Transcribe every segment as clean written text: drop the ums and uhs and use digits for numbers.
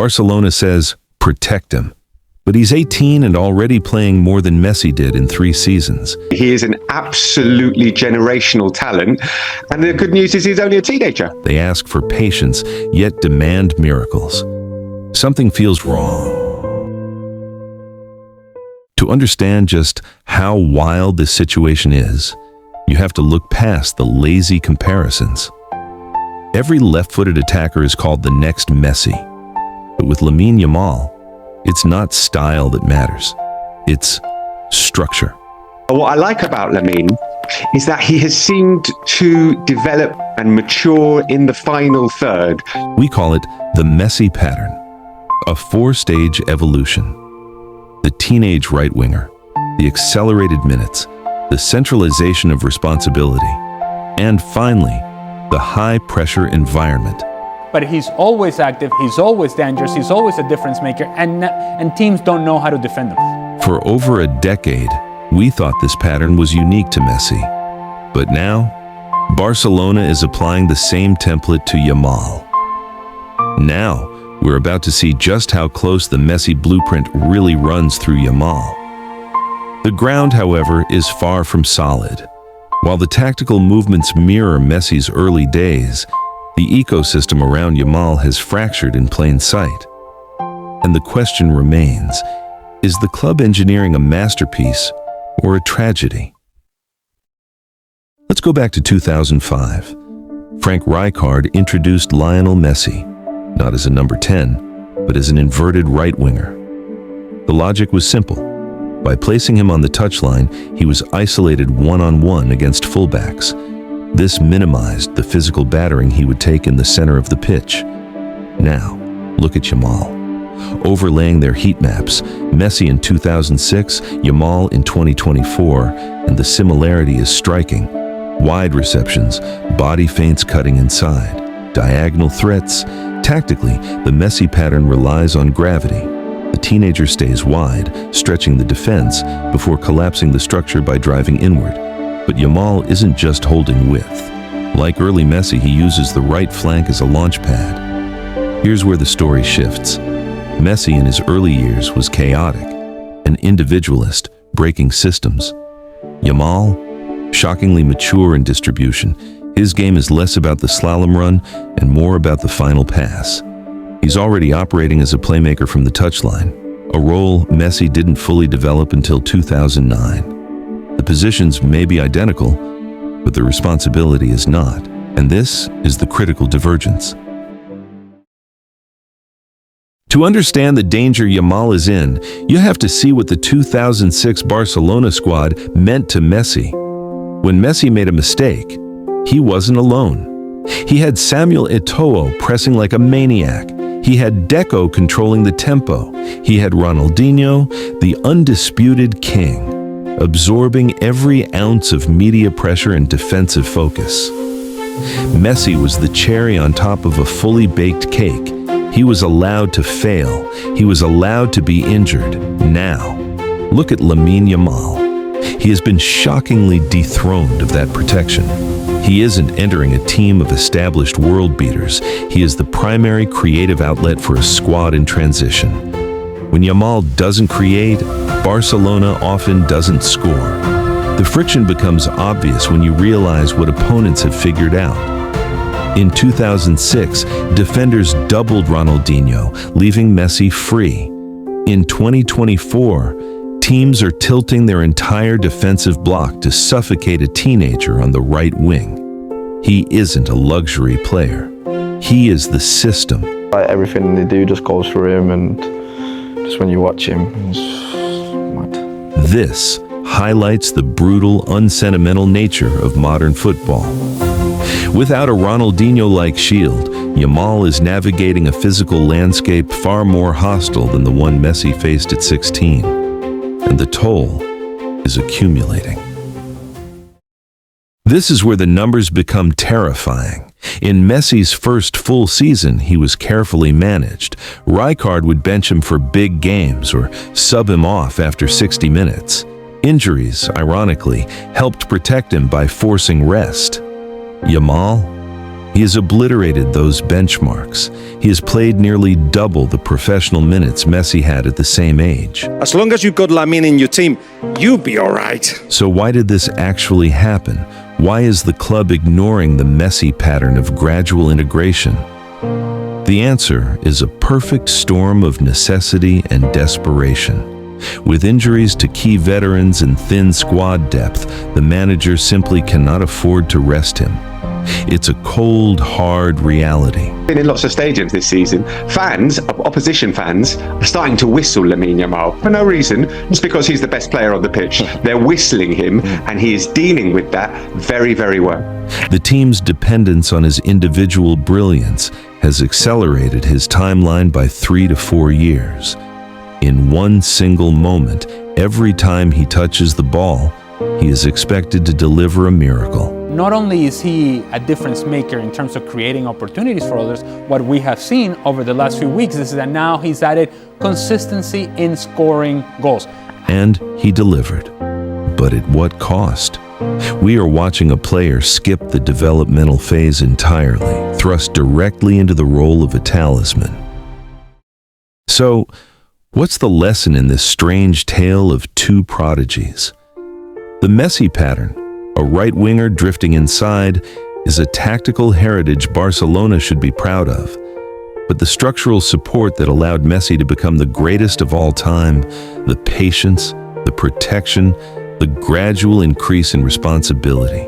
Barcelona says, protect him. But he's 18 and already playing more than Messi did in 3 seasons. He is an absolutely generational talent, and the good news is he's only a teenager. They ask for patience, yet demand miracles. Something feels wrong. To understand just how wild this situation is, you have to look past the lazy comparisons. Every left-footed attacker is called the next Messi. But with Lamine Yamal, it's not style that matters. It's structure. What I like about Lamine is that he has seemed to develop and mature in the final third. We call it the Messi Pattern, a 4-stage evolution. The teenage right-winger, the accelerated minutes, the centralization of responsibility, and finally, the high-pressure environment. But he's always active, he's always dangerous, he's always a difference maker, and teams don't know how to defend him. For over a decade, we thought this pattern was unique to Messi. But now, Barcelona is applying the same template to Yamal. Now, we're about to see just how close the Messi blueprint really runs through Yamal. The ground, however, is far from solid. While the tactical movements mirror Messi's early days, the ecosystem around Yamal has fractured in plain sight. And the question remains, is the club engineering a masterpiece or a tragedy? Let's go back to 2005. Frank Rijkaard introduced Lionel Messi, not as a number 10, but as an inverted right winger. The logic was simple. By placing him on the touchline, he was isolated one-on-one against fullbacks. This minimized the physical battering he would take in the center of the pitch. Now, look at Yamal. Overlaying their heat maps, Messi in 2006, Yamal in 2024, and the similarity is striking. Wide receptions, body feints cutting inside, diagonal threats. Tactically, the Messi pattern relies on gravity. The teenager stays wide, stretching the defense before collapsing the structure by driving inward. But Yamal isn't just holding width. Like early Messi, he uses the right flank as a launch pad. Here's where the story shifts. Messi in his early years was chaotic, an individualist, breaking systems. Yamal, shockingly mature in distribution, his game is less about the slalom run and more about the final pass. He's already operating as a playmaker from the touchline, a role Messi didn't fully develop until 2009. The positions may be identical, but the responsibility is not, and this is the critical divergence. To understand the danger Yamal is in, you have to see what the 2006 Barcelona squad meant to Messi. When Messi made a mistake, he wasn't alone. He had Samuel Eto'o pressing like a maniac. He had Deco controlling the tempo. He had Ronaldinho, the undisputed king, absorbing every ounce of media pressure and defensive focus. Messi was the cherry on top of a fully baked cake. He was allowed to fail. He was allowed to be injured. Now, look at Lamine Yamal. He has been shockingly dethroned of that protection. He isn't entering a team of established world beaters. He is the primary creative outlet for a squad in transition. When Yamal doesn't create, Barcelona often doesn't score. The friction becomes obvious when you realize what opponents have figured out. In 2006, defenders doubled Ronaldinho, leaving Messi free. In 2024, teams are tilting their entire defensive block to suffocate a teenager on the right wing. He isn't a luxury player. He is the system. Everything they do just goes through him, and just when you watch him, it's mad. This highlights the brutal, unsentimental nature of modern football. Without a Ronaldinho-like shield, Yamal is navigating a physical landscape far more hostile than the one Messi faced at 16. And the toll is accumulating. This is where the numbers become terrifying. In Messi's first full season, he was carefully managed. Rijkaard would bench him for big games or sub him off after 60 minutes. Injuries, ironically, helped protect him by forcing rest. Yamal? He has obliterated those benchmarks. He has played nearly double the professional minutes Messi had at the same age. As long as you've got Lamine in your team, you'll be all right. So why did this actually happen? Why is the club ignoring the Messi pattern of gradual integration? The answer is a perfect storm of necessity and desperation. With injuries to key veterans and thin squad depth, the manager simply cannot afford to rest him. It's a cold, hard reality. Been in lots of stadiums this season. Fans, opposition fans, are starting to whistle Lamine Yamal for no reason, just because he's the best player on the pitch. They're whistling him, and he is dealing with that very, very well. The team's dependence on his individual brilliance has accelerated his timeline by 3 to 4 years. In one single moment, every time he touches the ball, he is expected to deliver a miracle. Not only is he a difference maker in terms of creating opportunities for others, what we have seen over the last few weeks is that now he's added consistency in scoring goals. And he delivered. But at what cost? We are watching a player skip the developmental phase entirely, thrust directly into the role of a talisman. So, what's the lesson in this strange tale of two prodigies? The Messi pattern, a right winger drifting inside, is a tactical heritage Barcelona should be proud of. But the structural support that allowed Messi to become the greatest of all time, the patience, the protection, the gradual increase in responsibility,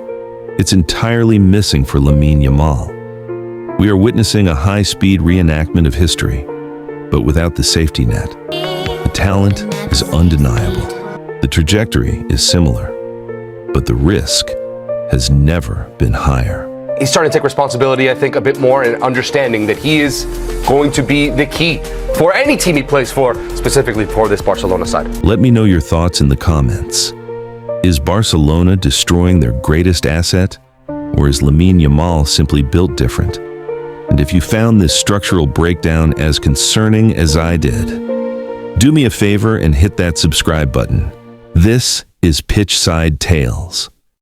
it's entirely missing for Lamine Yamal. We are witnessing a high-speed reenactment of history, but without the safety net. The talent is undeniable. The trajectory is similar, but the risk has never been higher. He's starting to take responsibility, I think, a bit more, and understanding that he is going to be the key for any team he plays for, specifically for this Barcelona side. Let me know your thoughts in the comments. Is Barcelona destroying their greatest asset, or is Lamine Yamal simply built different? And if you found this structural breakdown as concerning as I did, do me a favor and hit that subscribe button. This is Pitchside Tales.